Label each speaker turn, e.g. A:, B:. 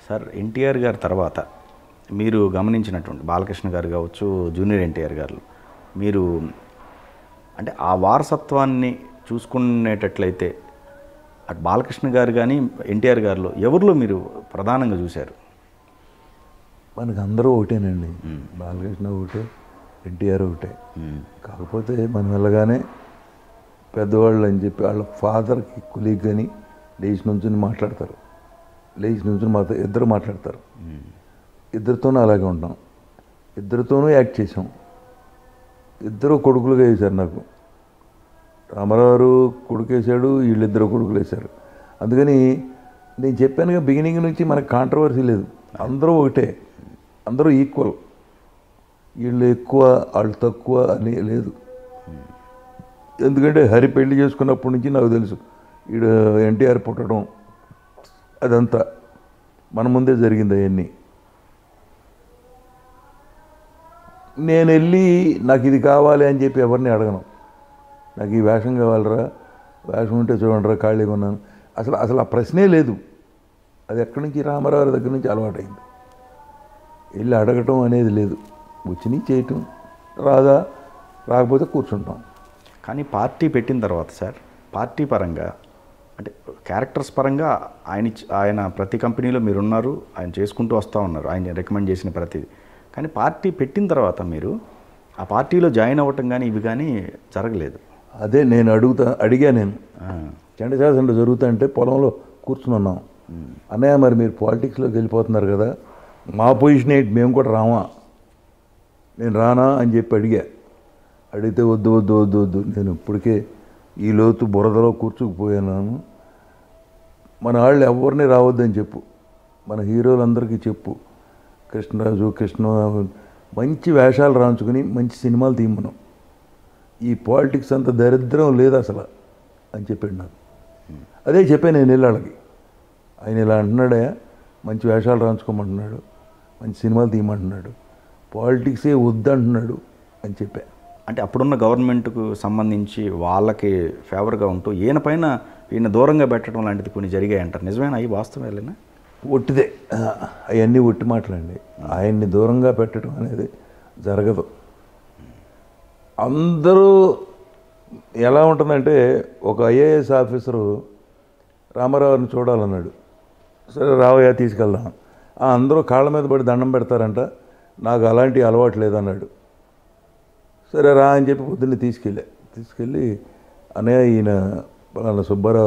A: Sir NTR గారి తర్వాత మీరు గమనించినటువంటి బాలకృష్ణ గారు కావచ్చు, జూనియర్ ఎన్టీఆర్ గారు, మీరు అంటే ఆ వారసత్వాన్ని చూసుకునేటట్లయితే అటు బాలకృష్ణ గారు కానీ ఎన్టీఆర్ గారిలో ఎవరిలో మీరు ప్రధానంగా చూశారు?
B: మనకు అందరూ ఒకటేనండి. బాలకృష్ణ ఒకటే, ఎన్టీఆర్ ఒకటే. కాకపోతే మనం వెళ్ళగానే పెద్దవాళ్ళు అని చెప్పి వాళ్ళ ఫాదర్కి కులీగ్ కానీ లేచి నుంచుని మాట్లాడతారు, లేచి నుంచుని ఇద్దరు మాట్లాడతారు. ఇద్దరితోనూ అలాగే ఉంటాం, ఇద్దరితోనూ యాక్ట్ చేసాం. ఇద్దరు కొడుకులుగా వేశారు నాకు. రామారావు కొడుకు వేశాడు, వీళ్ళిద్దరు కొడుకులు వేశారు. అందుకని నేను చెప్పానుగా బిగినింగ్ నుంచి మనకు కాంట్రవర్సీ లేదు, అందరూ ఒకటే, అందరూ ఈక్వల్. వీళ్ళు ఎక్కువ వాళ్ళు తక్కువ అని లేదు. ఎందుకంటే హరి పెళ్లి చేసుకున్నప్పటి నుంచి నాకు తెలుసు వీడు ఎన్టీఆర్ పుట్టడం అదంతా మన ముందే జరిగింది. అవన్నీ నేను వెళ్ళి నాకు ఇది కావాలి అని చెప్పి ఎవరిని అడగను. నాకు ఈ వేషం కావాలరా, వేషం ఉంటే చూడండిరా, ఖాళీగా ఉన్నాను, అసలు ఆ ప్రశ్నే లేదు. అది ఎక్కడి నుంచి రామారావు దగ్గర నుంచి అలవాటైంది. వెళ్ళి అడగటం అనేది లేదు, వచ్చినాయి చేయటం, రాదా రాకపోతే కూర్చుంటాం.
A: కానీ పార్టీ పెట్టిన తర్వాత సార్, పార్టీ పరంగా అంటే క్యారెక్టర్స్ పరంగా ఆయన ప్రతి కంపెనీలో మీరున్నారు, ఆయన చేసుకుంటూ వస్తూ ఉన్నారు, ఆయన రికమెండ్ చేసిన ప్రతిదీ. కానీ పార్టీ పెట్టిన తర్వాత మీరు ఆ పార్టీలో జాయిన్ అవ్వటం కానీ ఇవి కానీ జరగలేదు.
B: అదే నేను అడిగా నేను చండశాసనలో జరుగుతుంటే పొలంలో కూర్చుని ఉన్నాం. అన్నయ్య మరి మీరు పాలిటిక్స్లోకి వెళ్ళిపోతున్నారు కదా, మా పొజిషన్ ఏంటి, మేము కూడా రామా, నేను రానా అని చెప్పి అడిగితే వద్దు వద్దు వద్దు వద్దు, నేను ఇప్పటికే ఈ లోతు బురదలో కూర్చుకుపోయాను, మన వాళ్ళు ఎవరిని రావద్దని చెప్పు, మన హీరోలందరికీ చెప్పు, కృష్ణరాజు కృష్ణ మంచి వేషాలు రాంచుకుని మంచి సినిమాలు తీయమను, ఈ పాలిటిక్స్ అంత దరిద్రం లేదు అసలు అని చెప్పాడు నాకు. అదే చెప్పాను నేను వాళ్ళకి. ఆయన ఇలా అంటున్నాడే, మంచి వేషాలు రాంచుకోమంటున్నాడు, మంచి సినిమాలు తీయమంటున్నాడు, పాలిటిక్సే వద్దంటున్నాడు అని చెప్పా.
A: అంటే అప్పుడున్న గవర్నమెంట్కు సంబంధించి వాళ్ళకి ఫేవర్గా ఉంటూ ఈయన దూరంగా పెట్టడం లాంటిది కొన్ని జరిగాయి అంటారు, నిజమేనా? అవి వాస్తవేనా?
B: ఒట్టిదే, అవన్నీ ఒట్టి మాటలండి. ఆయన్ని దూరంగా పెట్టడం అనేది జరగదు. అందరూ ఎలా ఉంటుందంటే, ఒక ఐఏఎస్ ఆఫీసరు రామారావుని చూడాలన్నాడు, సరే రావయ్యా తీసుకెళ్దాం, అందరూ కాళ్ళ మీద పడి దండం పెడతారంట, నాకు అలాంటి అలవాటు లేదన్నాడు. సరే రా అని చెప్పి పొద్దున్నే తీసుకెళ్ళి అన్నయ్య ఈయన పలానా సుబ్బారావు